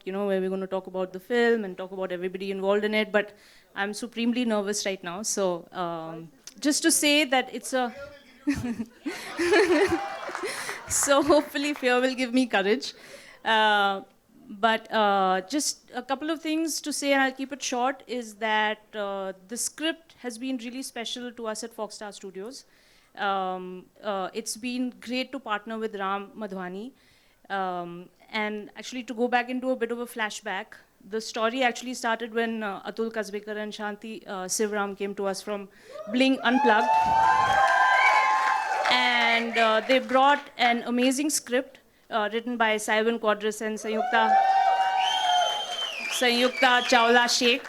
about, where we're going to talk about the film and talk about everybody involved in it. But I'm supremely nervous right now. So just to say that it's a... So hopefully fear will give me courage. But just a couple of things to say, and I'll keep it short, is that the script has been really special to us at Foxstar Studios. It's been great to partner with Ram Madhwani. And actually, to go back into a bit of a flashback, the story actually started when Atul Kazbekar and Shanti Sivram came to us from Bling Unplugged. And they brought an amazing script written by Simon Quadras and Sanyukta Chawla Sheikh.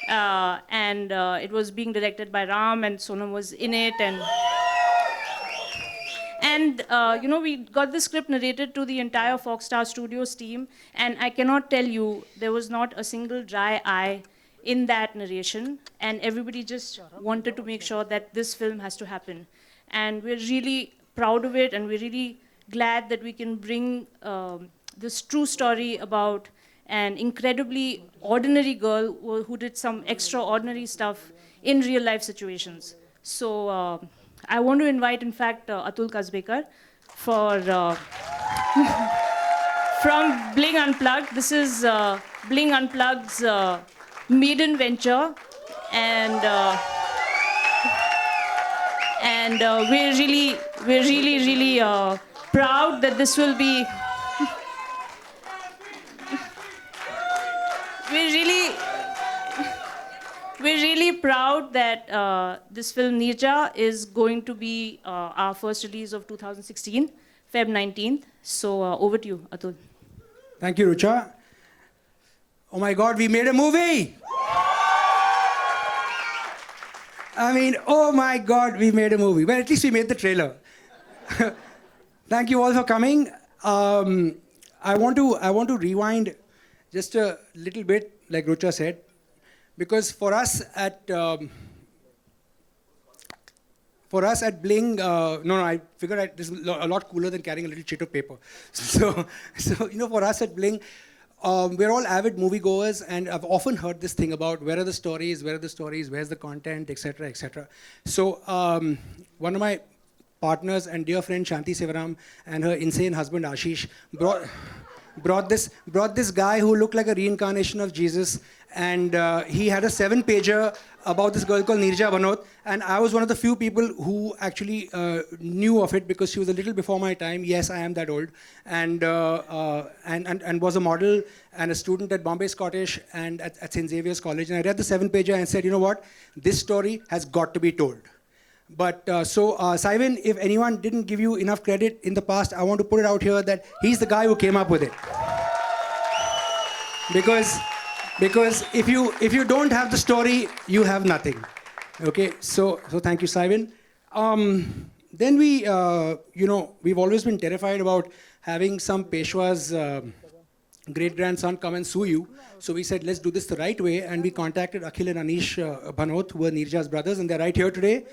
And it was being directed by Ram, and Sonam was in it. And we got the script narrated to the entire Foxstar Studios team, and I cannot tell you, there was not a single dry eye in that narration, and everybody just wanted to make sure that this film has to happen. And we're really proud of it, and we're really glad that we can bring this true story about an incredibly ordinary girl who did some extraordinary stuff in real life situations. So I want to invite, in fact, Atul Kazbekar for from Bling Unplugged. This is Bling Unplugged's maiden venture, and we're really proud that this will be. We're really proud that this film, Neerja, is going to be our first release of 2016, Feb 19th. So over to you, Atul. Thank you, Rucha. Oh my God, we made a movie! I mean, oh my God, we made a movie. Well, at least we made the trailer. Thank you all for coming. I want to rewind just a little bit, like Rucha said. Because for us at Bling, I figured this is a lot cooler than carrying a little sheet of paper. So for us at Bling, we're all avid moviegoers, and I've often heard this thing about where are the stories, where's the content, etc., etc. So one of my partners and dear friend Shanti Sivaram and her insane husband Ashish brought this guy who looked like a reincarnation of Jesus, and he had a 7-pager about this girl called Neerja Banot, and I was one of the few people who actually knew of it because she was a little before my time. Yes, I am that old, and was a model and a student at Bombay Scottish and at St. Xavier's College. And I read the 7-pager and said, you know what, this story has got to be told. But Simon, if anyone didn't give you enough credit in the past, I want to put it out here that he's the guy who came up with it. Because if you don't have the story, you have nothing. Okay, so thank you, Simon. Then we've always been terrified about having some Peshwa's great-grandson come and sue you. So we said, let's do this the right way, and we contacted Akhil and Anish Bhanot, who are Neerja's brothers, and they're right here today.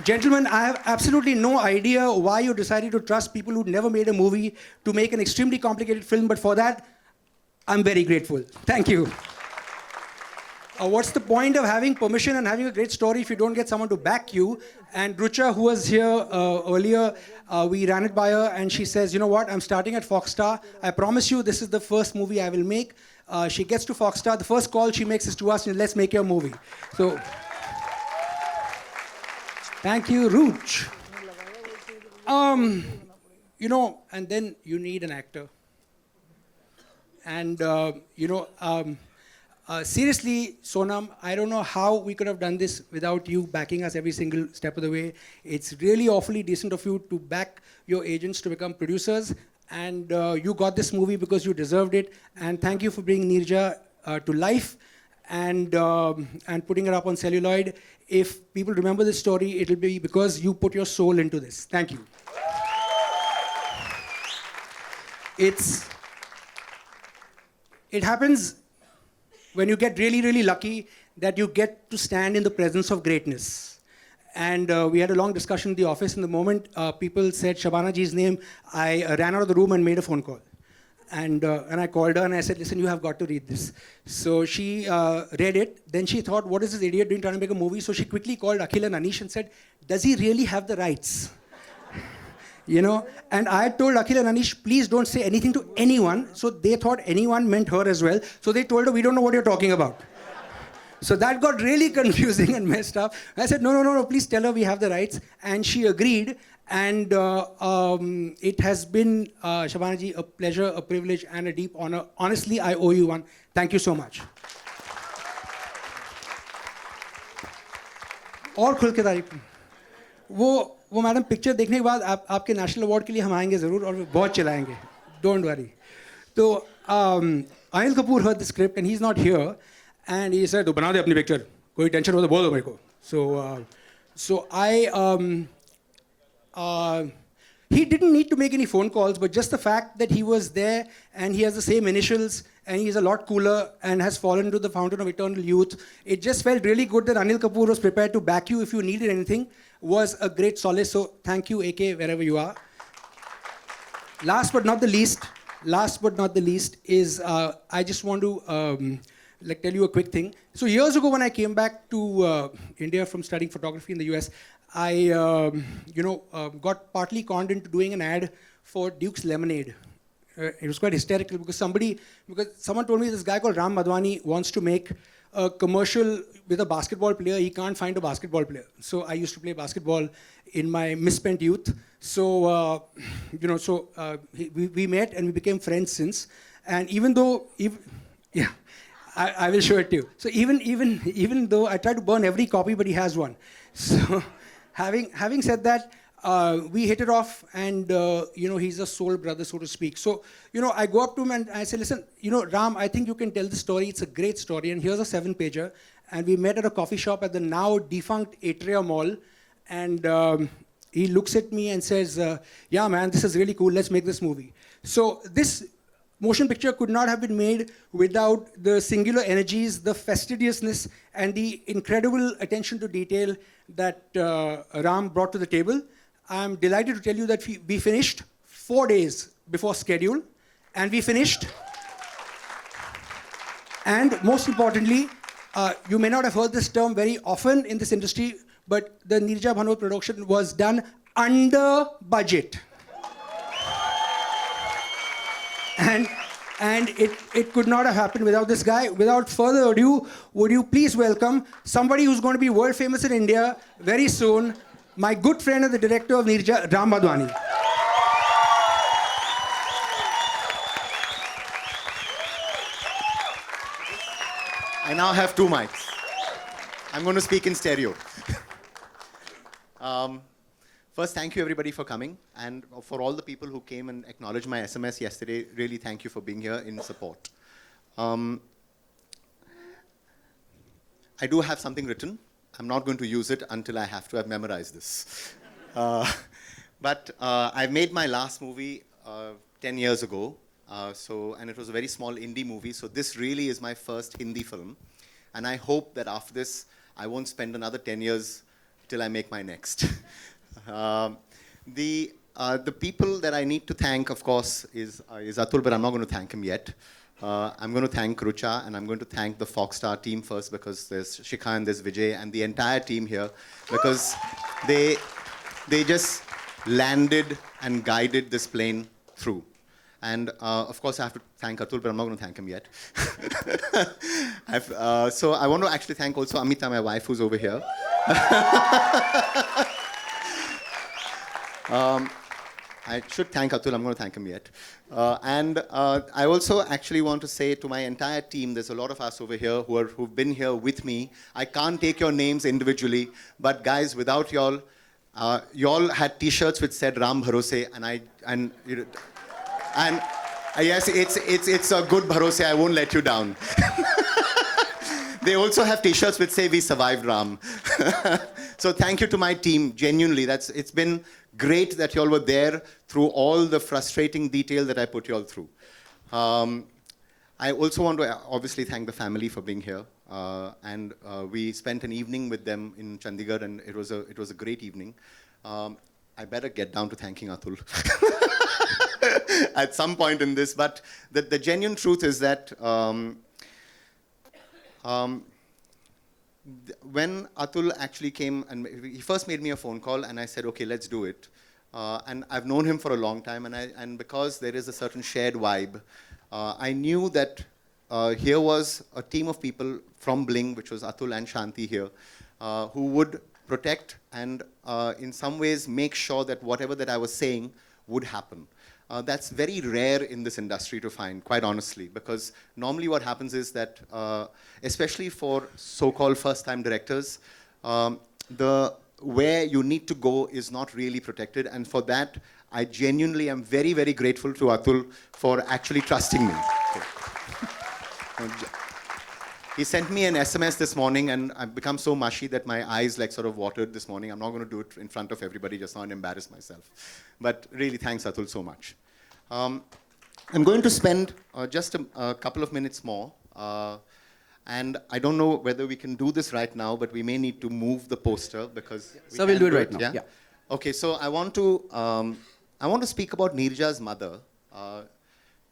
Gentlemen, I have absolutely no idea why you decided to trust people who'd never made a movie to make an extremely complicated film, but for that, I'm very grateful. Thank you. What's the point of having permission and having a great story if you don't get someone to back you? And Rucha, who was here earlier, we ran it by her, and she says, you know what, I'm starting at Foxstar. I promise you this is the first movie I will make. She gets to Foxstar, the first call she makes is to us, let's make your movie. So, thank you, Ruch. And then you need an actor. And, seriously, Sonam, I don't know how we could have done this without you backing us every single step of the way. It's really awfully decent of you to back your agents to become producers. And you got this movie because you deserved it. And thank you for bringing Neerja to life and putting it up on celluloid. If people remember this story, it'll be because you put your soul into this. Thank you. It happens when you get really, really lucky that you get to stand in the presence of greatness. And we had a long discussion in the office. And the moment people said Shabana ji's name, I ran out of the room and made a phone call. And I called her and I said, listen, you have got to read this. So she read it. Then she thought, what is this idiot doing trying to make a movie? So she quickly called Akhil and Anish and said, does he really have the rights? You know, and I told Akhil and Anish, please don't say anything to anyone. So they thought anyone meant her as well. So they told her, we don't know what you're talking about. So that got really confusing and messed up. I said, no, please tell her we have the rights. And she agreed. And it has been, Shabana ji, a pleasure, a privilege, and a deep honor. Honestly, I owe you one. Thank you so much. और खुल के तारीफ वो madam picture देखने के बाद आपके national award के लिए हम आएंगे ज़रूर और बहुत चिल्लाएंगे. Don't worry. तो Anil Kapoor heard the script and he's not here. And he said, तो बना दे अपनी पिक्चर, कोई टेंशन हो तो बोल दो मेरे को. So he didn't need to make any phone calls, but just the fact that he was there and he has the same initials and he's a lot cooler and has fallen into the fountain of eternal youth, it just felt really good that Anil Kapoor was prepared to back you if you needed anything, was a great solace. So thank you, AK, wherever you are. Last but not the least is I just want to tell you a quick thing. So years ago when I came back to India from studying photography in the US, I got partly conned into doing an ad for Duke's Lemonade. It was quite hysterical because someone told me this guy called Ram Madhwani wants to make a commercial with a basketball player. He can't find a basketball player. So I used to play basketball in my misspent youth. So, we met and we became friends since. And even though, I will show it to you. So even though I try to burn every copy, but he has one. So having said that, we hit it off, and he's a soul brother, so to speak. So I go up to him and I say, listen, Ram, I think you can tell the story. It's a great story, and here's a 7-pager. And we met at a coffee shop at the now defunct Atria Mall, and he looks at me and says, yeah, man, this is really cool. Let's make this movie. So this motion picture could not have been made without the singular energies, the fastidiousness, and the incredible attention to detail that Ram brought to the table. I'm delighted to tell you that we finished 4 days before schedule, and we finished. And most importantly, you may not have heard this term very often in this industry, but the Neerja production was done under budget. And it could not have happened without this guy. Without further ado, would you please welcome somebody who's going to be world famous in India very soon, my good friend and the director of Neerja, Ram Madhwani. I now have 2 mics. I'm going to speak in stereo. First, thank you everybody for coming, and for all the people who came and acknowledged my SMS yesterday, really thank you for being here in support. I do have something written. I'm not going to use it until I have to have memorized this. But I made my last movie 10 years ago, and it was a very small indie movie, so this really is my first Hindi film. And I hope that after this, I won't spend another 10 years till I make my next. The people that I need to thank, of course, is Atul, but I'm not going to thank him yet. I'm going to thank Rucha, and I'm going to thank the Foxstar team first, because there's Shikha and there's Vijay and the entire team here, because they just landed and guided this plane through. And of course, I have to thank Atul, but I'm not going to thank him yet. So I want to actually thank also Amita, my wife, who's over here. I should thank Atul, I'm going to thank him yet. And I also actually want to say to my entire team, there's a lot of us over here who've been here with me. I can't take your names individually, but guys, without y'all, y'all had t-shirts which said Ram Bharose, and yes, it's a good Bharose, I won't let you down. They also have t-shirts which say we survived Ram. So thank you to my team, genuinely. It's been great that you all were there through all the frustrating detail that I put you all through. I also want to obviously thank the family for being here. we spent an evening with them in Chandigarh, and it was a great evening. I better get down to thanking Atul at some point in this, but the genuine truth is that when Atul actually came, and he first made me a phone call, and I said, okay, let's do it. And I've known him for a long time, and because there is a certain shared vibe, I knew that here was a team of people from Bling, which was Atul and Shanti here, who would protect and in some ways make sure that whatever that I was saying would happen. That's very rare in this industry to find, quite honestly, because normally what happens is that, especially for so-called first-time directors, where you need to go is not really protected, and for that, I genuinely am very, very grateful to Atul for actually trusting me. He sent me an SMS this morning, and I've become so mushy that my eyes like sort of watered this morning. I'm not going to do it in front of everybody just now and embarrass myself. But really, thanks, Atul, so much. I'm going to spend just a couple of minutes more. And I don't know whether we can do this right now, but we may need to move the poster because... So we'll do it right now. Yeah. Okay, so I want to speak about Neerja's mother.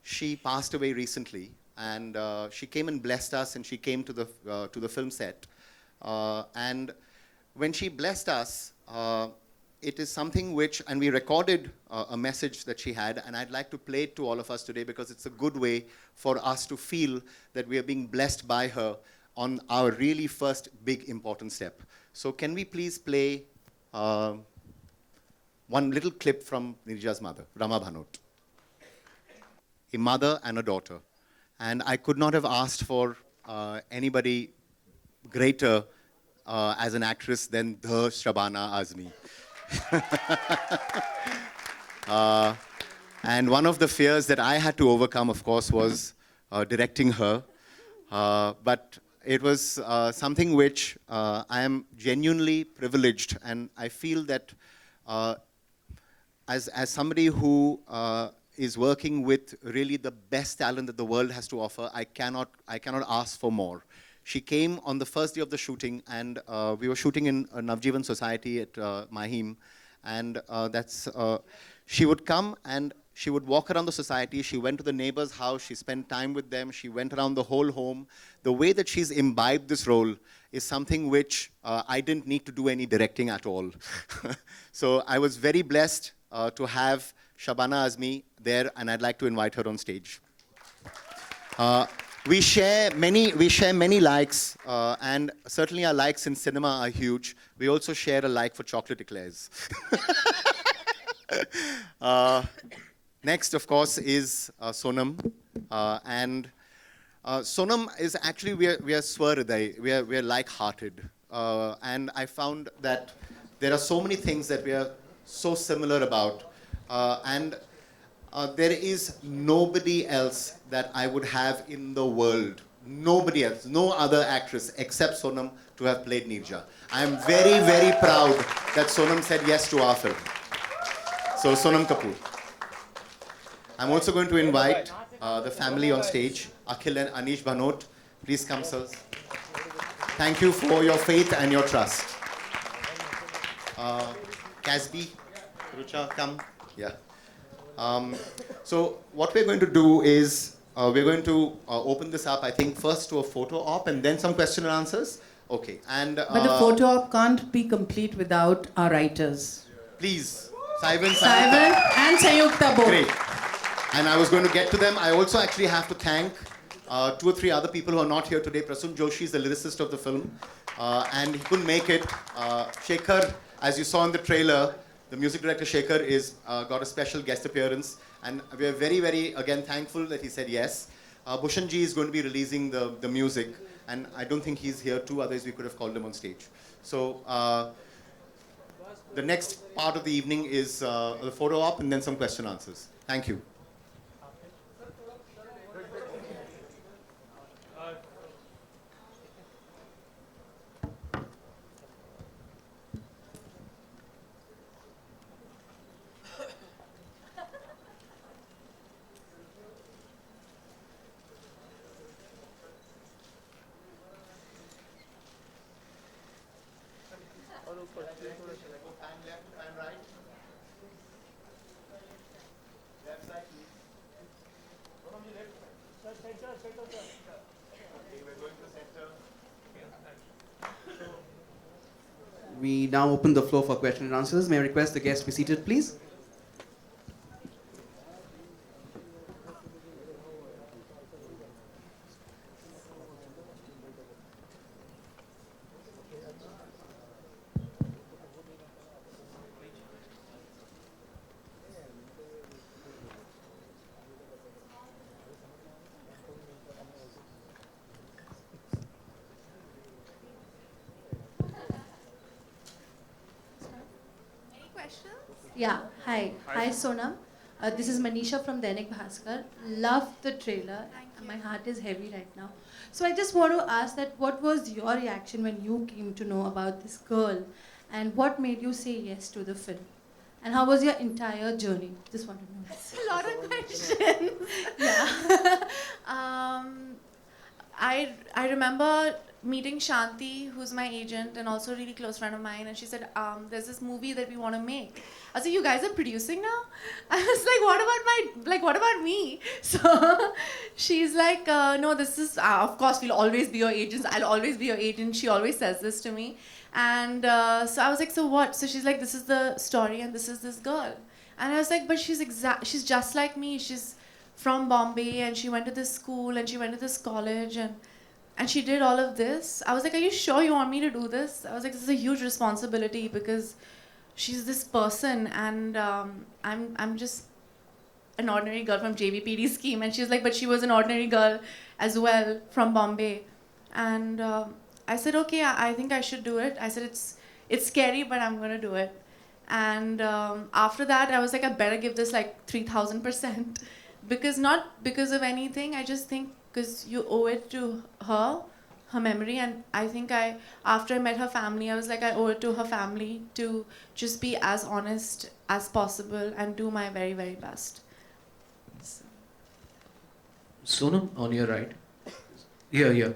She passed away recently. And she came and blessed us, and she came to the film set. And when she blessed us, it is something which, and we recorded a message that she had, and I'd like to play it to all of us today because it's a good way for us to feel that we are being blessed by her on our really first big important step. So can we please play one little clip from Neerja's mother, Rama Bhanot. A mother and a daughter. And I could not have asked for anybody greater as an actress than the Shabana Azmi. And one of the fears that I had to overcome, of course, was directing her. But it was something which I am genuinely privileged, and I feel that as somebody who is working with really the best talent that the world has to offer, I cannot ask for more. She came on the first day of the shooting, and we were shooting in Navjeevan Society at Mahim, and she would come and she would walk around the society. She went to the neighbor's house, she spent time with them, she went around the whole home. The way that she's imbibed this role is something which I didn't need to do any directing at all. So I was very blessed to have Shabana Azmi there, and I'd like to invite her on stage. We share many likes, and certainly our likes in cinema are huge. We also share a like for chocolate eclairs. Next, of course, is Sonam. And Sonam is actually, we are swariday, we are like-hearted. And I found that there are so many things that we are so similar about. There is nobody else that I would have in the world, nobody else, no other actress except Sonam to have played Neerja. I am very, very proud that Sonam said yes to our film. So Sonam Kapoor. I'm also going to invite the family on stage, Akhil and Anish Bhanot. Please come, sirs. Thank you for your faith and your trust. Casby, Rucha, come. Yeah. So what we're going to do is we're going to open this up, I think, first to a photo op and then some question and answers. Okay. And but the photo op can't be complete without our writers. Please, Saivan and Sayukta both. Great. And I was going to get to them. I also actually have to thank 2 or 3 other people who are not here today. Prasun Joshi is the lyricist of the film, and he couldn't make it. Shekhar, as you saw in the trailer, the music director Shekhar is got a special guest appearance, and we are very, very, again, thankful that he said yes. Bhushanji is going to be releasing the music, and I don't think he's here too, otherwise we could have called him on stage. So the next part of the evening is the photo op and then some question answers. Thank you. We now open the floor for question and answers. May I request the guests be seated, please? Any questions? Yeah, hi. Hi, Sonam. This is Manisha from Dainik Bhaskar. Love the trailer. Thank you. My heart is heavy right now. So I just want to ask that what was your reaction when you came to know about this girl and what made you say yes to the film? And how was your entire journey? Just want to know. That's a lot of questions. Yeah. I remember meeting Shanti, who's my agent and also a really close friend of mine, and she said, "There's this movie that we want to make." I was like, "You guys are producing now?" I was like, what about me?" So she's like, "No, this is of course we'll always be your agents. I'll always be your agent." She always says this to me, and so I was like, "So what?" So she's like, "This is the story, and this is this girl," and I was like, "But she's just like me. She's from Bombay, and she went to this school, and she went to this college, and she did all of this." I was like, "Are you sure you want me to do this?" I was like, "This is a huge responsibility because she's this person, and I'm just an ordinary girl from JVPD scheme." And she was like, "But she was an ordinary girl as well from Bombay." And I said, "Okay, I think I should do it." I said, it's scary, but I'm gonna do it." And after that, I was like, "I better give this like 3,000%." Because not because of anything, I just think because you owe it to her memory, and I think after I met her family, I was like, I owe it to her family to just be as honest as possible and do my very, very best. So. Sonam, on your right. Yeah.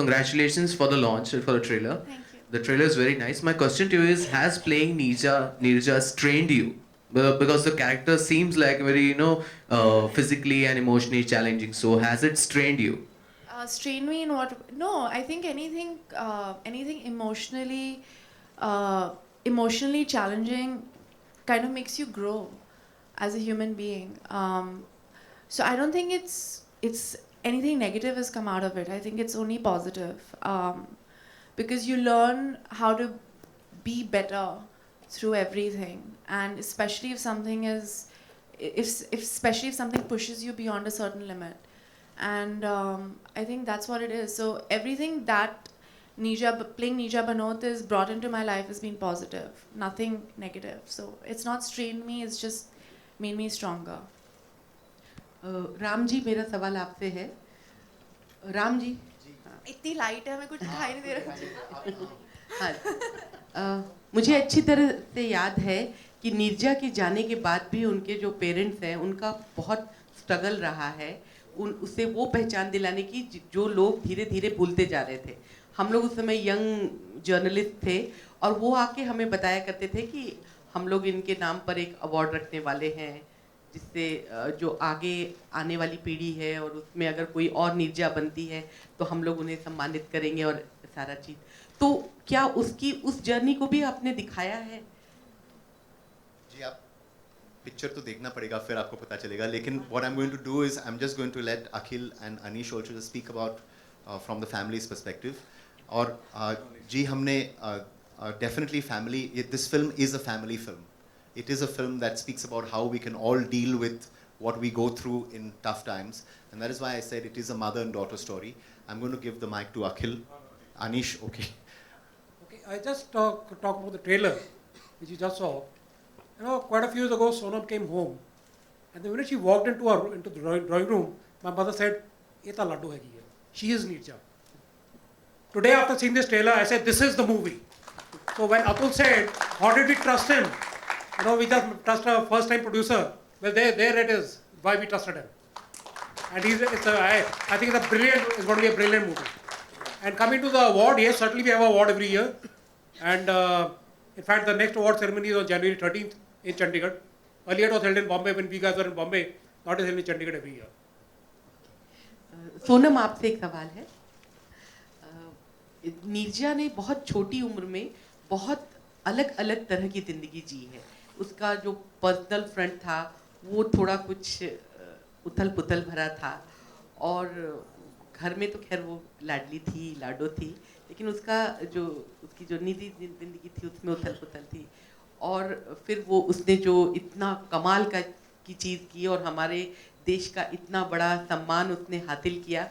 Congratulations for the launch and for the trailer. Thank you. The trailer is very nice. My question to you is, has playing Neerja strained you? Because the character seems like very, physically and emotionally challenging. So has it strained you? Strain me in what? No, I think anything emotionally challenging kind of makes you grow as a human being. So I don't think it's anything negative has come out of it. I think it's only positive, because you learn how to be better through everything, and especially if something pushes you beyond a certain limit. And I think that's what it is. So everything that playing Neerja Banot is brought into my life has been positive, nothing negative. So it's not strained me, it's just made me stronger. Ram ji, मेरा सवाल आपसे है. राम जी, इतनी light है, मैं कुछ दिखाई नहीं दे रहा. मुझे अच्छी तरह से याद है कि नीरजा के जाने के बाद भी उनके जो पेरेंट्स हैं उनका बहुत स्ट्रगल रहा है उसे वो पहचान दिलाने की जो लोग धीरे धीरे भूलते जा रहे थे. हम लोग उस समय यंग जर्नलिस्ट थे और वो आके हमें बताया करते थे कि हम लोग इनके नाम पर एक अवार्ड रखने वाले हैं, जिससे जो आगे आने वाली पीढ़ी है और उसमें अगर कोई और नीरजा बनती है तो हम लोग उन्हें सम्मानित करेंगे और सारा चीज़. तो क्या उसकी उस जर्नी को भी आपने दिखाया है? जी, आप पिक्चर तो देखना पड़ेगा, फिर आपको पता चलेगा. लेकिन what I'm going to do is I'm just going to let Akhil and Anish also just speak about from the family's perspective. और जी, हमने definitely family. This film is a family film. It is a film that speaks about how we can all deal with what we go through in tough times, and that is why I said it is a mother and daughter story. I'm going to give the mic to Akhil. Anish, okay. Okay, I just talk about the trailer, which you just saw. Quite a few years ago, Sonam came home, and the minute she walked into the drawing room, my mother said, "Eta laddu hai hai. She is Neerja." Today, after seeing this trailer, I said, "This is the movie." So when Atul said, "How did we trust him?" We just trust our first-time producer. Well, there it is. Why we trusted him. And I think it's going to be a brilliant movie. And coming to the award, yes, certainly we have an award every year. And In fact, the next award ceremony is on January 13th in Chandigarh. Earlier it was held in Bombay when we guys were in Bombay. Now it is held in Chandigarh every year. Sonam आपसे एक सवाल है. नीरजा ने बहुत छोटी उम्र में बहुत अलग अलग तरह की ज़िंदगी जी है. उसका जो पर्सनल फ्रंट था वो थोड़ा कुछ उथल पुथल भरा था और घर में तो खैर वो लाडली थी, लाडो थी, लेकिन उसकी जो निजी ज़िंदगी थी उसमें उथल पुथल थी. और फिर वो उसने जो इतना कमाल की चीज़ की और हमारे देश का इतना बड़ा सम्मान उसने हासिल किया.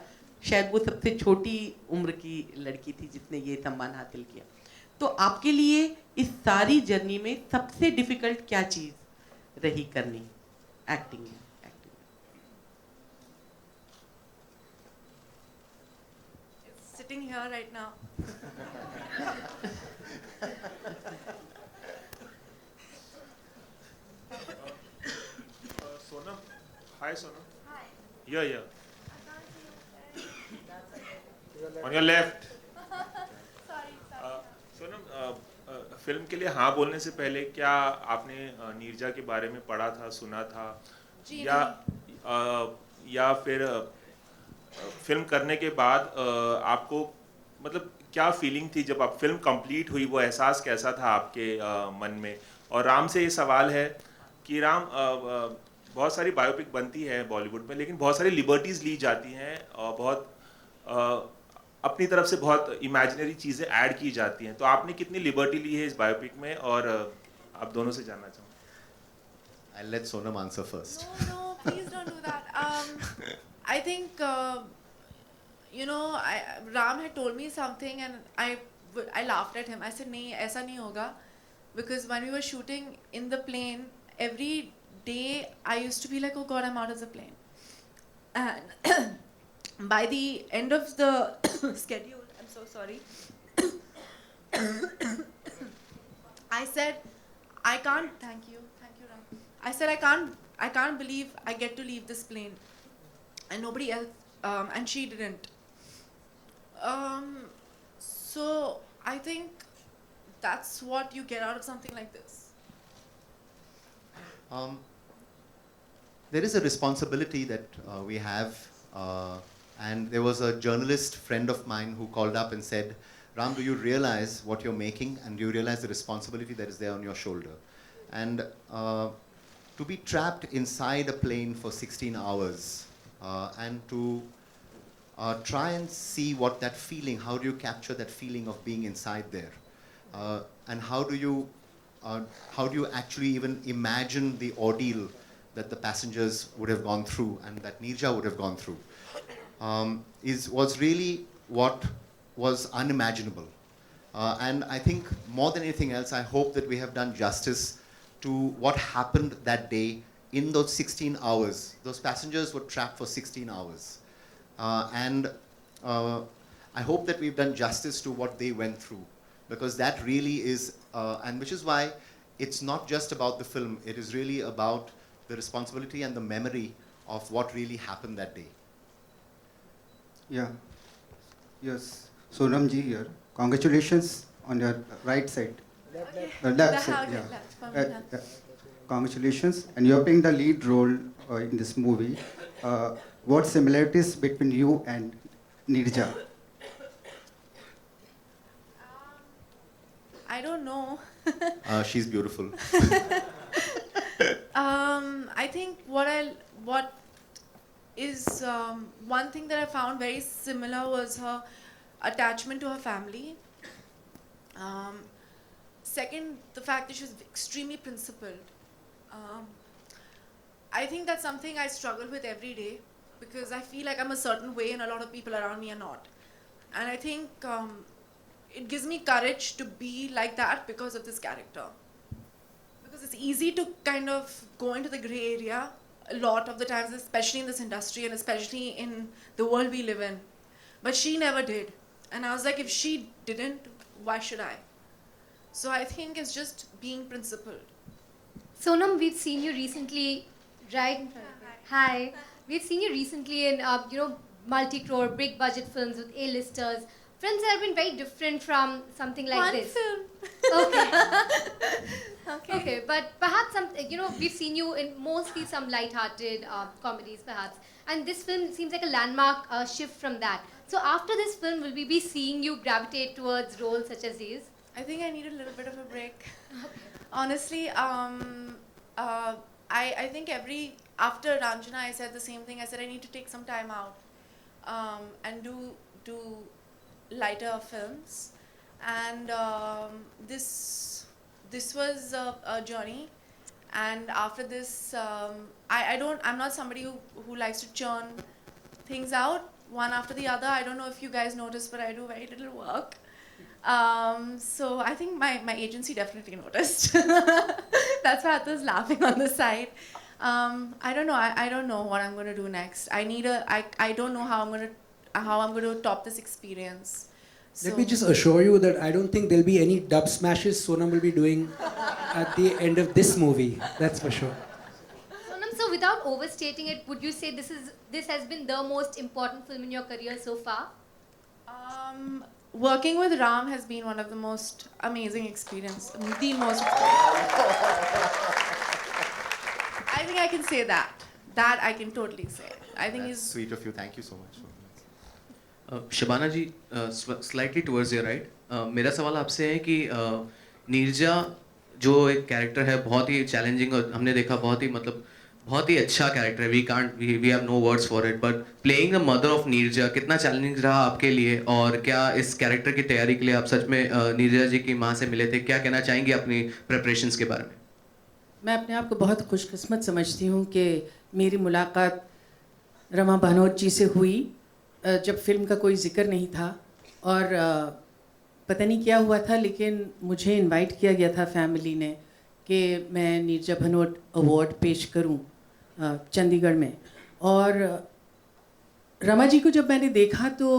शायद वो सबसे छोटी उम्र की लड़की थी जिसने ये सम्मान हासिल किया. तो आपके लिए इस सारी जर्नी में सबसे डिफिकल्ट क्या चीज़ रही करनी एक्टिंग में? Sitting here right now. Sonam, hi Sonam. Hi. Yeah. On your left. Sorry. Sonam, film के लिए हाँ बोलने से पहले क्या आपने नीरजा के बारे में पढ़ा था, सुना था, या फिर फिल्म करने के बाद आपको मतलब क्या फीलिंग थी जब आप फिल्म कंप्लीट हुई, वो एहसास कैसा था आपके मन में? और राम से ये सवाल है कि राम, बहुत सारी बायोपिक बनती है बॉलीवुड में, लेकिन बहुत सारी लिबर्टीज़ ली जाती हैं और बहुत अपनी तरफ से बहुत इमेजिनरी चीज़ें ऐड की जाती हैं. तो आपने कितनी लिबर्टी ली है इस बायोपिक में, और आप दोनों से जानना चाहूँगा. I'll let Sonam answer first. No, please don't do that. I think, Ram had told me something and I laughed at him. I said, "नहीं, ऐसा नहीं होगा," because when we were shooting in the plane, every day I used to be like, "Oh God, I'm out of the plane." And by the end of the schedule, I'm so sorry. I said, "I can't." Thank you, Ram. I said, I can't believe I get to leave this plane, and nobody else, and she didn't. So I think that's what you get out of something like this. There is a responsibility that we have, and there was a journalist friend of mine who called up and said, "Ram, do you realize what you're making, and do you realize the responsibility that is there on your shoulder?" And to be trapped inside a plane for 16 hours and to try and see what that feeling, how do you capture that feeling of being inside there? And how do you actually even imagine the ordeal that the passengers would have gone through and that Neerja would have gone through, was really what was unimaginable. And I think more than anything else, I hope that we have done justice to what happened that day in those 16 hours. Those passengers were trapped for 16 hours. And I hope that we've done justice to what they went through, because that really is, and which is why it's not just about the film, it is really about the responsibility and the memory of what really happened that day. Yeah. Yes. Sonam ji here. Congratulations on your right side. Left side. Yeah. Congratulations. And you're playing the lead role in this movie. What similarities between you and Neerja? I don't know. She's beautiful. I think what is one thing that I found very similar was her attachment to her family. Second, the fact that she was extremely principled. I think that's something I struggle with every day, because I feel like I'm a certain way and a lot of people around me are not. And I think it gives me courage to be like that because of this character. Because it's easy to kind of go into the gray area a lot of the times, especially in this industry and especially in the world we live in. But she never did. And I was like, if she didn't, why should I? So I think it's just being principled. Sonam, we've seen you recently, right? Hi. We've seen you recently in, multi-crore, big budget films with A-listers. films that have been very different from something like One this? film. Okay. Okay, but perhaps some, we've seen you in mostly some light-hearted comedies, perhaps, and this film seems like a landmark shift from that. So after this film, will we be seeing you gravitate towards roles such as these? I think I need a little bit of a break. Honestly, I think after Ranjana, I said the same thing. I said I need to take some time out and do lighter films. And this was a journey. And after this, I'm not somebody who likes to churn things out one after the other. I don't know if you guys noticed, but I do very little work. So I think my agency definitely noticed. That's why I was laughing on the side. I don't know. I don't know what I'm going to do next. I don't know how I'm going to top this experience. Let me just assure you that I don't think there'll be any dub smashes Sonam will be doing at the end of this movie. That's for sure. Sonam, so without overstating it, would you say this has been the most important film in your career so far? Working with Ram has been one of the most amazing experiences. The most. I think I can say that. That I can totally say. I think That's sweet of you. Thank you so much. Shabana ji, slightly towards your right, मेरा सवाल आपसे है कि नीरजा जो एक character है बहुत ही challenging और हमने देखा बहुत ही अच्छा कैरेक्टर है, we have no words for it, but playing the mother of Neerja कितना चैलेंजिंग रहा आपके लिए, और क्या इस कैरेक्टर की तैयारी के लिए आप सच में नीरजा जी की माँ से मिले थे? क्या कहना चाहेंगे अपनी प्रिपरेशंस के बारे में? मैं अपने आप को बहुत खुशकिस्मत समझती हूँ कि मेरी मुलाकात रमा भानोट जी से हुई जब फिल्म का कोई जिक्र नहीं था, और पता नहीं क्या हुआ था, लेकिन मुझे इनवाइट किया गया था फैमिली ने कि मैं नीरजा भानोट अवार्ड पेश करूं चंडीगढ़ में। और रमा जी को जब मैंने देखा तो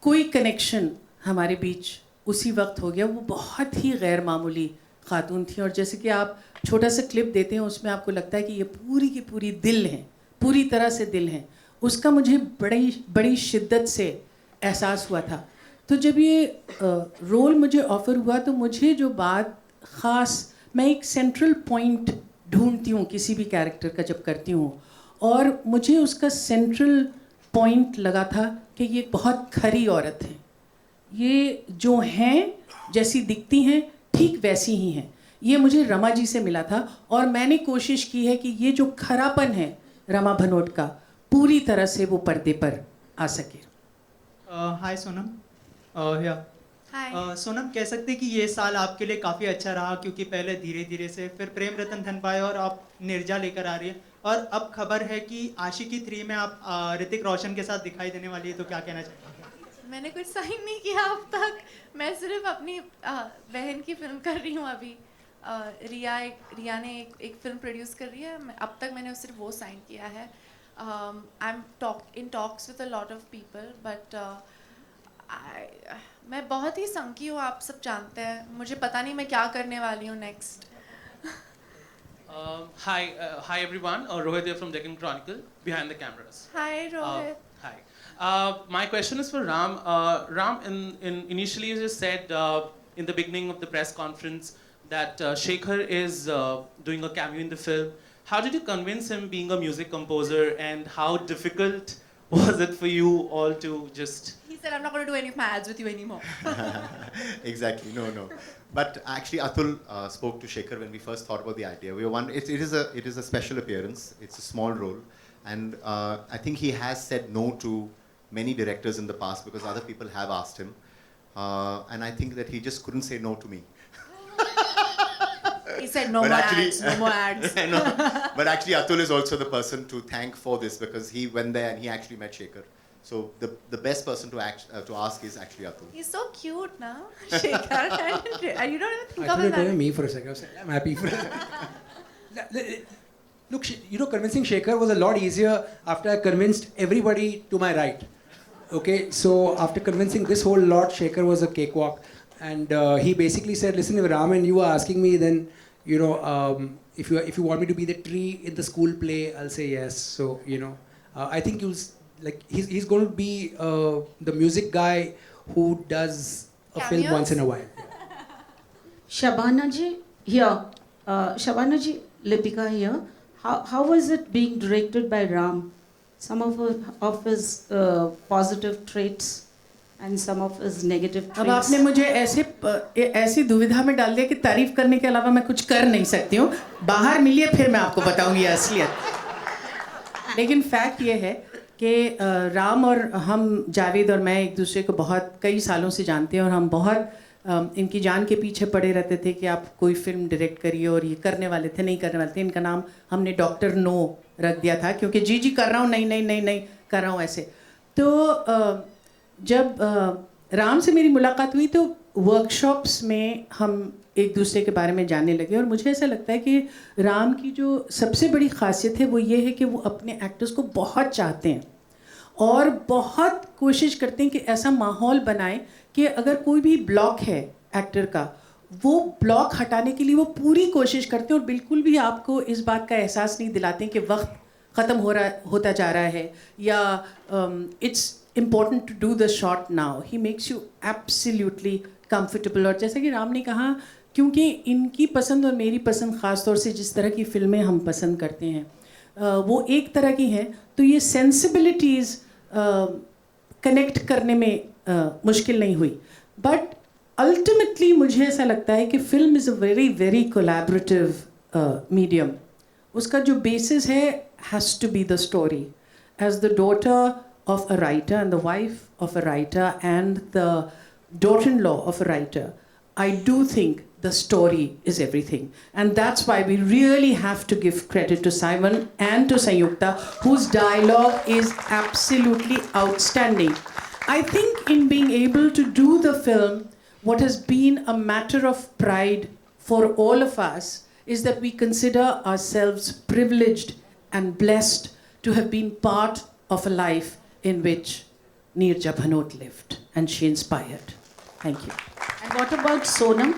कोई कनेक्शन हमारे बीच उसी वक्त हो गया। वो बहुत ही गैर मामूली खातून थी, और जैसे कि आप छोटा सा क्लिप देते हैं उसमें आपको लगता है कि ये पूरी की पूरी दिल हैं, पूरी तरह से दिल हैं। उसका मुझे बड़ी शिद्दत से एहसास हुआ था। तो जब ये रोल मुझे ऑफ़र हुआ तो मुझे जो बात ख़ास, मैं एक सेंट्रल पॉइंट ढूंढती हूँ किसी भी कैरेक्टर का जब करती हूँ, और मुझे उसका सेंट्रल पॉइंट लगा था कि ये बहुत खरी औरत है, ये जो हैं जैसी दिखती हैं ठीक वैसी ही हैं। ये मुझे रमा जी से मिला था, और मैंने कोशिश की है कि ये जो खरापन है रमा भानोट का पूरी तरह से वो पर्दे पर आ सके। हाय सोनम। Hi. सोनम, कह सकते हैं कि ये साल आपके लिए काफ़ी अच्छा रहा, क्योंकि पहले धीरे धीरे से फिर प्रेम रतन धन पाए और आप नीरजा लेकर आ रही है, और अब खबर है कि आशिकी 3 में आप ऋतिक रोशन के साथ दिखाई देने वाली है, तो क्या कहना चाहिए? मैंने कुछ साइन नहीं किया अब तक। मैं सिर्फ अपनी बहन की फिल्म कर रही हूँ अभी। रिया ने एक फिल्म प्रोड्यूस कर रही है, अब तक मैंने सिर्फ वो साइन किया है। I'm in talks with a lot of people, but मैं बहुत ही संकी हूँ, आप सब जानते हैं। मुझे पता नहीं मैं क्या करने वाली हूँ next. Hi everyone. Rohit here from Deccan Chronicle, behind the cameras. Hi Rohit. Hi. My question is for Ram. Ram, initially you just said in the beginning of the press conference that Shekhar is doing a cameo in the film. How did you convince him, being a music composer, and how difficult was it for you all to just... He said, I'm not going to do any of my ads with you anymore. Exactly, no. But actually Atul spoke to Shekhar when we first thought about the idea. We were it is a special appearance, it's a small role, and I think he has said no to many directors in the past because other people have asked him, and I think that he just couldn't say no to me. He said no more ads, no more ads. No, but actually Atul is also the person to thank for this because he went there and he actually met Shekhar. So the best person to ask is actually Atul. He's so cute now, Shekhar. You don't even think I of thought you were him. me for a second. I was like, I'm happy for Look, convincing Shekhar was a lot easier after I convinced everybody to my right. Okay, so after convincing this whole lot, Shekhar was a cakewalk. And he basically said, listen, if Ram and you are asking me, then, if you want me to be the tree in the school play, I'll say yes. So, I think he's going to be the music guy who does a film once in a while. Shabana ji, here. Shabana ji, Lipika here. How was it being directed by Ram? Some of his positive traits and some of his negative traits. अब आपने मुझे ऐसी दुविधा में डाल दिया कि तारीफ करने के अलावा मैं कुछ कर नहीं सकती हूँ. बाहर मिलिए फिर मैं आपको बताऊँगी असलियत. लेकिन फैक्ट ये है कि राम और हम जावेद और मैं एक दूसरे को बहुत कई सालों से जानते हैं और हम बहुत इनकी जान के पीछे पड़े रहते थे कि आप कोई फिल्म डायरेक्ट करिए और ये करने वाले थे, नहीं करने वाले थे. इनका नाम हमने डॉक्टर नो रख दिया था क्योंकि जी कर रहा हूँ, नहीं कर रहा हूँ ऐसे. तो जब राम से मेरी मुलाकात हुई तो वर्कशॉप्स में हम एक दूसरे के बारे में जानने लगे और मुझे ऐसा लगता है कि राम की जो सबसे बड़ी खासियत है वो ये है कि वो अपने एक्टर्स को बहुत चाहते हैं और बहुत कोशिश करते हैं कि ऐसा माहौल बनाएं कि अगर कोई भी ब्लॉक है एक्टर का, वो ब्लॉक हटाने के लिए वो पूरी कोशिश करते हैं और बिल्कुल भी आपको इस बात का एहसास नहीं दिलाते कि वक्त ख़त्म होता जा रहा है या it's important to do the shot now. He makes you absolutely comfortable. और जैसा कि राम ने कहा, क्योंकि इनकी पसंद और मेरी पसंद ख़ास तौर से जिस तरह की फ़िल्में हम पसंद करते हैं वो एक तरह की हैं, तो ये सेंसिबिलिटीज़ कनेक्ट करने में मुश्किल नहीं हुई. बट अल्टीमेटली मुझे ऐसा लगता है कि film is a very very collaborative medium. उसका जो बेसिस है has to be the story. As the daughter of a writer and the wife of a writer and the daughter-in-law of a writer, I do think the story is everything. And that's why we really have to give credit to Simon and to Sanyukta, whose dialogue is absolutely outstanding. I think in being able to do the film, what has been a matter of pride for all of us is that we consider ourselves privileged and blessed to have been part of a life in which Neerja Bhanot lived and she inspired. Thank you. And what about Sonam?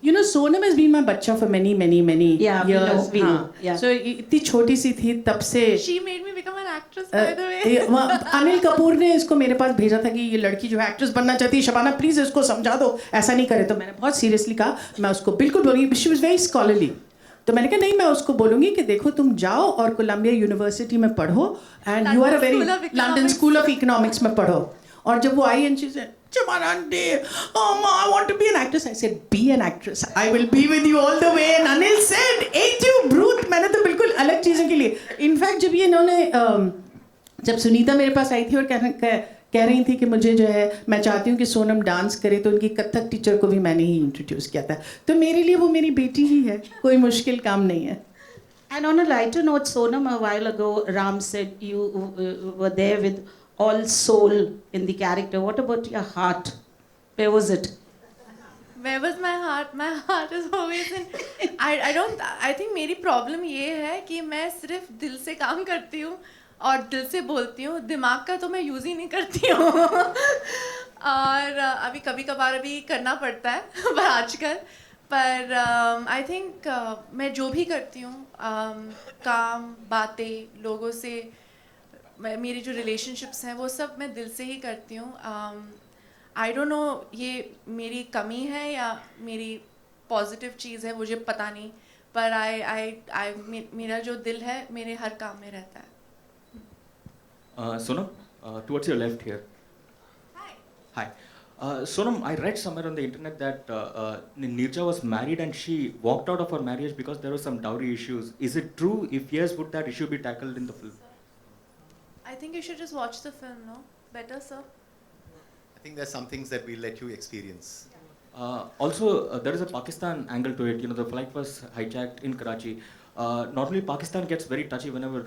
You know, Sonam has been my bacha for many years. We know. Yeah. So इतनी छोटी सी थी तब से. She made me become an actress, by the way. Anil Kapoor ने इसको मेरे पास भेजा था कि ये लड़की जो है एक्ट्रेस बनना चाहती है, शबाना प्लीज इसको समझा दो ऐसा नहीं करे. तो मैंने बहुत सीरियसली कहा, मैं उसको बिल्कुल बोलूँगी. She was very scholarly. तो मैंने कहा नहीं, मैं उसको बोलूँगी कि देखो तुम जाओ और कोलंबिया यूनिवर्सिटी में पढ़ो and you are a very London School of Economics में पढ़ो. और जब वो I and she said, Shabana aunty, I want to be an actress. I said, be an actress. I will be with you all the way. And Anil said, ain't you brute? मैंने तो बिल्कुल अलग चीज़ों के लिए. In fact जब ये इन्होंने जब सुनीता मेरे पास आई थी और कह रही थी कि मुझे जो है मैं चाहती हूँ कि सोनम डांस करे, तो उनकी कथक टीचर को भी मैंने ही इंट्रोड्यूस किया था. तो मेरे लिए वो मेरी बेटी ही है, कोई मुश्किल काम नहीं है. And on a lighter note, Sonam, a while ago, Ram said you were there with all soul in the character. What about your heart? Where was it? Where was my heart? My heart is always in. I think मेरी problem ये है कि मैं सिर्फ दिल से काम करती हूँ और दिल से बोलती हूँ. दिमाग का तो मैं यूज़ ही नहीं करती हूँ. और अभी कभी कभार अभी करना पड़ता है पर आजकल. पर आई थिंक मैं जो भी करती हूँ, काम, बातें, लोगों से, मेरी जो रिलेशनशिप्स हैं वो सब मैं दिल से ही करती हूँ. आई डोंट नो ये मेरी कमी है या मेरी पॉजिटिव चीज़ है, मुझे पता नहीं. पर मेरा जो दिल है मेरे हर काम में रहता है. Sonam, towards your left here. Hi. Sonam, I read somewhere on the internet that Neerja was married and she walked out of her marriage because there were some dowry issues. Is it true? If yes, would that issue be tackled in the film? I think you should just watch the film, no? Better, sir? I think there's some things that we'll let you experience. Also, there is a Pakistan angle to it. You know, the flight was hijacked in Karachi. Not only Pakistan gets very touchy whenever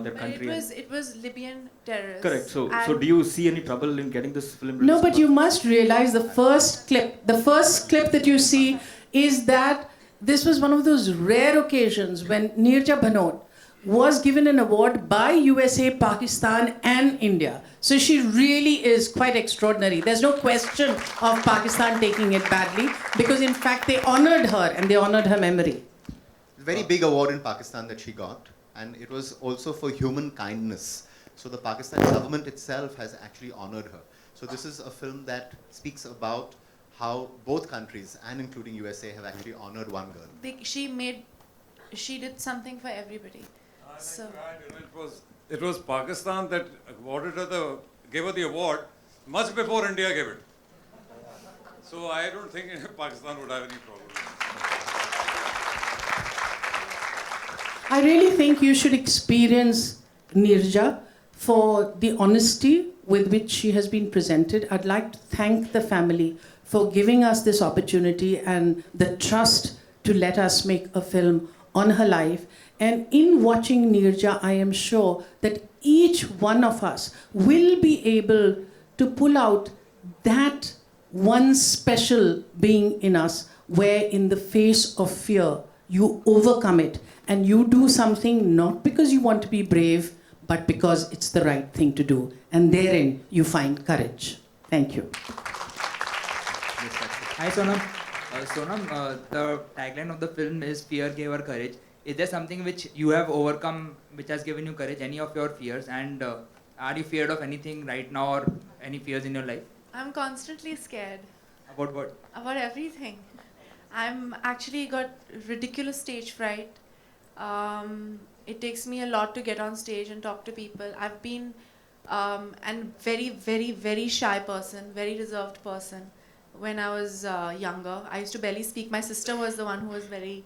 their country. It was Libyan terrorists. Correct. So do you see any trouble in getting this film released? No, but you must realize the first clip that you see is that this was one of those rare occasions when Neerja Bhanot was given an award by USA, Pakistan and India. So she really is quite extraordinary. There's no question of Pakistan taking it badly because in fact they honored her and they honored her memory. Very big award in Pakistan that she got, and it was also for human kindness. So the Pakistan government itself has actually honored her. So this is a film that speaks about how both countries, and including USA, have actually honored one girl. She did something for everybody. So It was Pakistan that gave her the award much before India gave it. So I don't think Pakistan would have any problem. I really think you should experience Neerja for the honesty with which she has been presented. I'd like to thank the family for giving us this opportunity and the trust to let us make a film on her life. And in watching Neerja, I am sure that each one of us will be able to pull out that one special being in us where in the face of fear, you overcome it and you do something not because you want to be brave, but because it's the right thing to do. And therein you find courage. Thank you. Hi Sonam. Sonam, the tagline of the film is "Fear gave her courage." Is there something which you have overcome which has given you courage? Any of your fears? And are you feared of anything right now or any fears in your life? I'm constantly scared. About what? About everything. I'm actually got ridiculous stage fright. It takes me a lot to get on stage and talk to people. I've been and very, very, very shy person, very reserved person. When I was younger, I used to barely speak. My sister was the one who was very,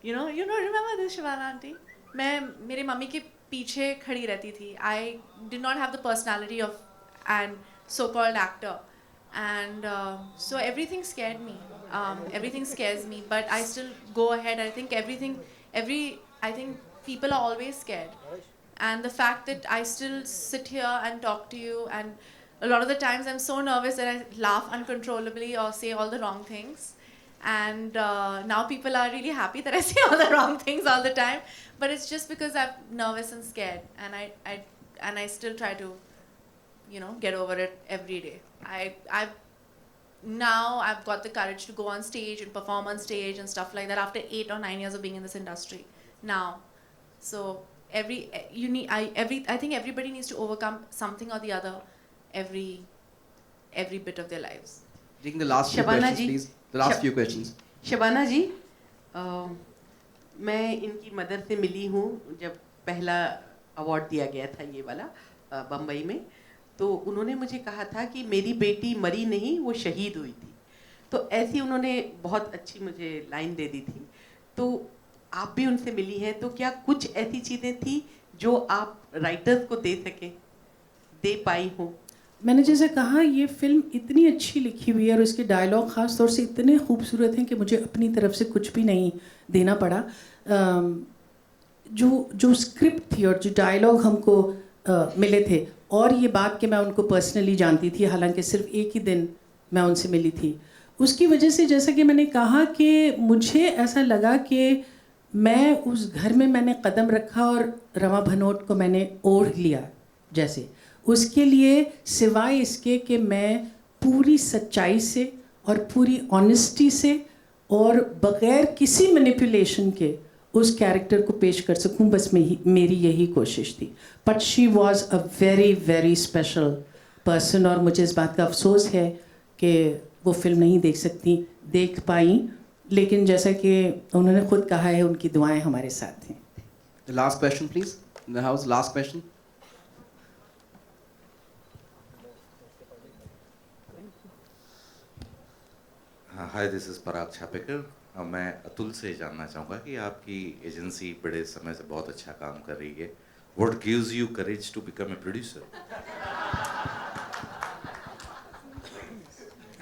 you don't remember this, Shabana auntie? मैं मेरे mummy के पीछे खड़ी रहती थी. I did not have the personality of an so-called actor, and so everything scared me. Everything scares me, but I still go ahead. I think I think people are always scared, and the fact that I still sit here and talk to you, and a lot of the times I'm so nervous that I laugh uncontrollably or say all the wrong things. And now people are really happy that I say all the wrong things all the time. But it's just because I'm nervous and scared, and I still try to, get over it every day. Now I've got the courage to go on stage and perform on stage and stuff like that after 8 or 9 years of being in this industry now. So I think everybody needs to overcome something or the other every bit of their lives. Taking the last few questions, please. The last few questions. Shabana जी, मैं इनकी mother से मिली हूँ जब पहला award दिया गया था ये वाला बम्बई में, तो उन्होंने मुझे कहा था कि मेरी बेटी मरी नहीं, वो शहीद हुई थी. तो ऐसी उन्होंने बहुत अच्छी मुझे लाइन दे दी थी. तो आप भी उनसे मिली हैं, तो क्या कुछ ऐसी चीज़ें थी जो आप राइटर्स को दे पाई हो? मैंने जैसे कहा, ये फिल्म इतनी अच्छी लिखी हुई है और इसके डायलॉग ख़ास तौर से इतने खूबसूरत हैं कि मुझे अपनी तरफ से कुछ भी नहीं देना पड़ा. जो स्क्रिप्ट थी और जो डायलॉग हमको मिले थे, और ये बात कि मैं उनको पर्सनली जानती थी, हालांकि सिर्फ एक ही दिन मैं उनसे मिली थी, उसकी वजह से जैसा कि मैंने कहा कि मुझे ऐसा लगा कि मैं उस घर में मैंने कदम रखा और रमा भनोट को मैंने ओढ़ लिया. जैसे उसके लिए सिवाय इसके कि मैं पूरी सच्चाई से और पूरी ऑनेस्टी से और बग़ैर किसी मैनिपुलेशन के उस कैरेक्टर को पेश कर सकूं, बस मेरी यही कोशिश थी. But she was a very very special person, और मुझे इस बात का अफसोस है कि वो फिल्म नहीं देख पाई, लेकिन जैसा कि उन्होंने खुद कहा है, उनकी दुआएं हमारे साथ हैं. The last question, please. In the house, last question. Hi, this is Parag Chhapekar. मैं अतुल से जानना चाहूँगा कि आपकी एजेंसी बड़े समय से बहुत अच्छा काम कर रही है. What gives you courage to become a producer?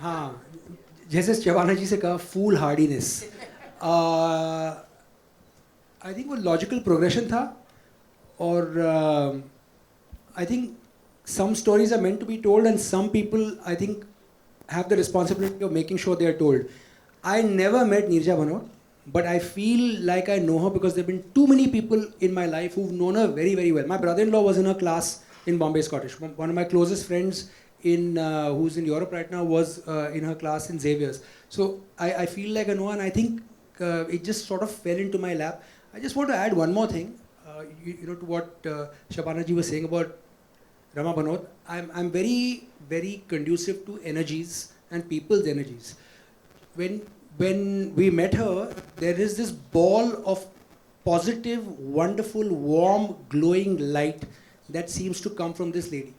हाँ, जैसे शबाना जी से कहा, फूल हार्डीनेस. आई थिंक वो लॉजिकल प्रोग्रेशन था, और I think some stories are meant to be told, and some people, I think, have the responsibility of making sure they are told. I never met Neerja Bhanot, but I feel like I know her because there have been too many people in my life who've known her very, very well. My brother-in-law was in her class in Bombay Scottish. One of my closest friends who's in Europe right now was in her class in Xavier's. So I feel like I know her, and I think it just sort of fell into my lap. I just want to add one more thing, to what Shabana ji was saying about Rama Banod, I'm very, very conducive to energies and people's energies. When we met her, there is this ball of positive, wonderful, warm, glowing light that seems to come from this lady.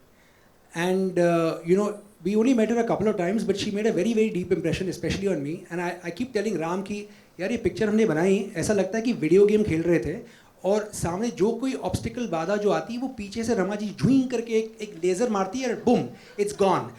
And, we only met her a couple of times, but she made a very, very deep impression, especially on me. And I keep telling Ram कि यार ये picture हमने बनाई, ऐसा लगता है कि video game खेल रहे थे और सामने जो कोई ऑब्स्टिकल बाधा जो आती है वो पीछे से रमा जी झुइंग करके एक लेजर मारती है और boom, it's gone.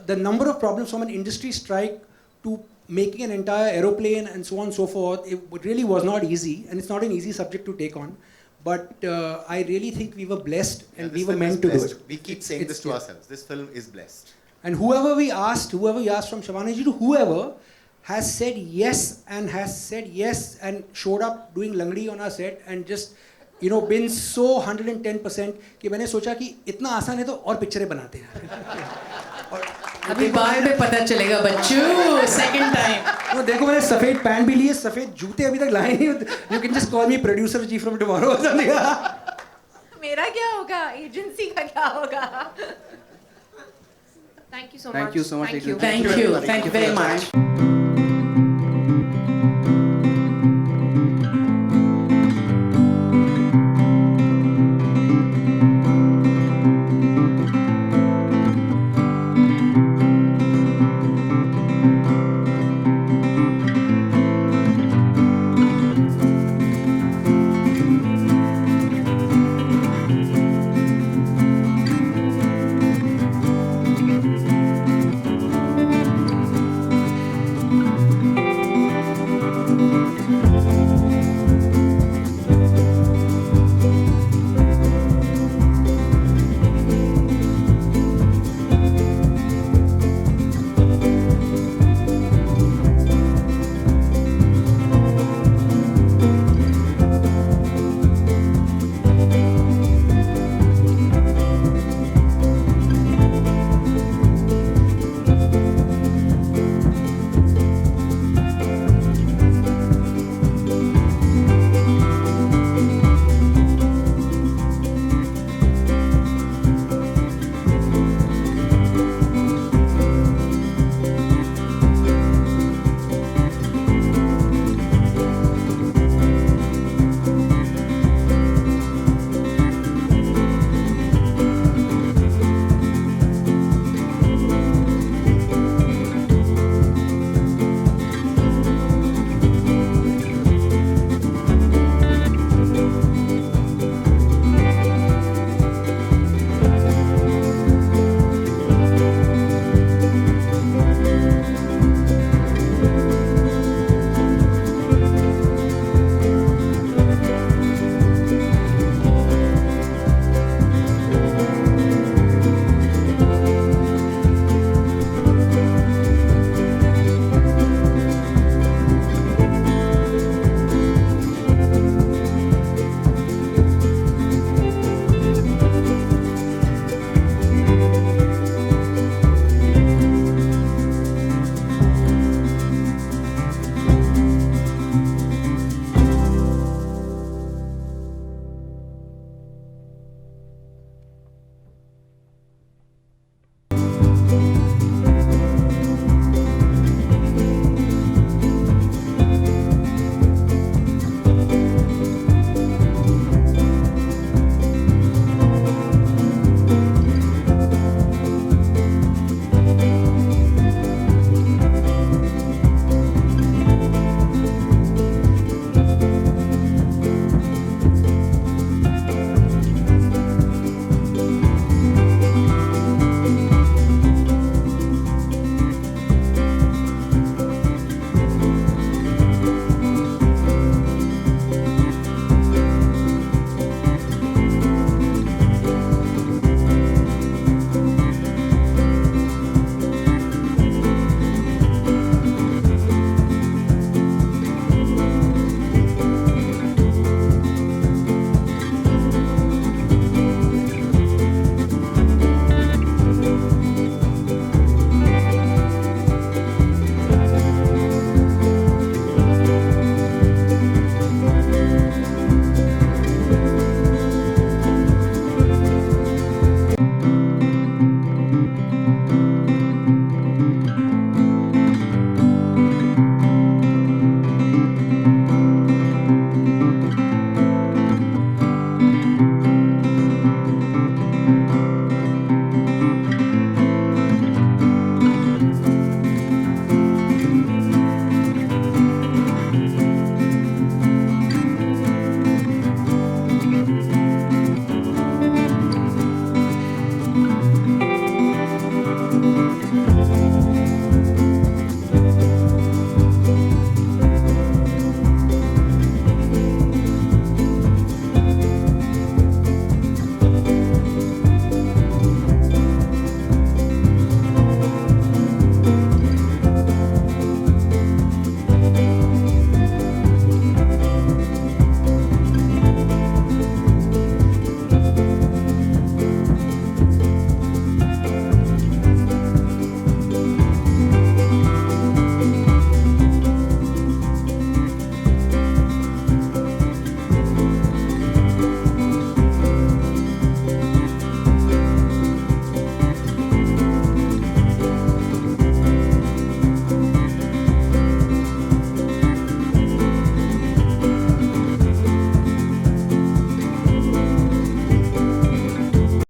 The number of problems from an industry strike to making an entire aeroplane and so on and so forth, it really was not easy, and it's not an easy subject to take on. But I really think we were blessed and we were meant to do it. We keep saying this to ourselves. This film is blessed. And whoever we asked from Shabana ji to whoever has said yes and showed up doing Langdi on our set and just, been so 110% कि मैंने सोचा कि इतना आसान है तो और पिक्चरें बनाते हैं. अभी बाद में पता चलेगा बच्चों, सेकंड टाइम. देखो मैंने सफेद पैंट भी लिए, सफेद जूते अभी तक लाए नहीं. You can just call me producer ji from tomorrow or something. मेरा क्या होगा, एजेंसी का क्या होगा? Thank you so much. Thank you so much. Thank you very much.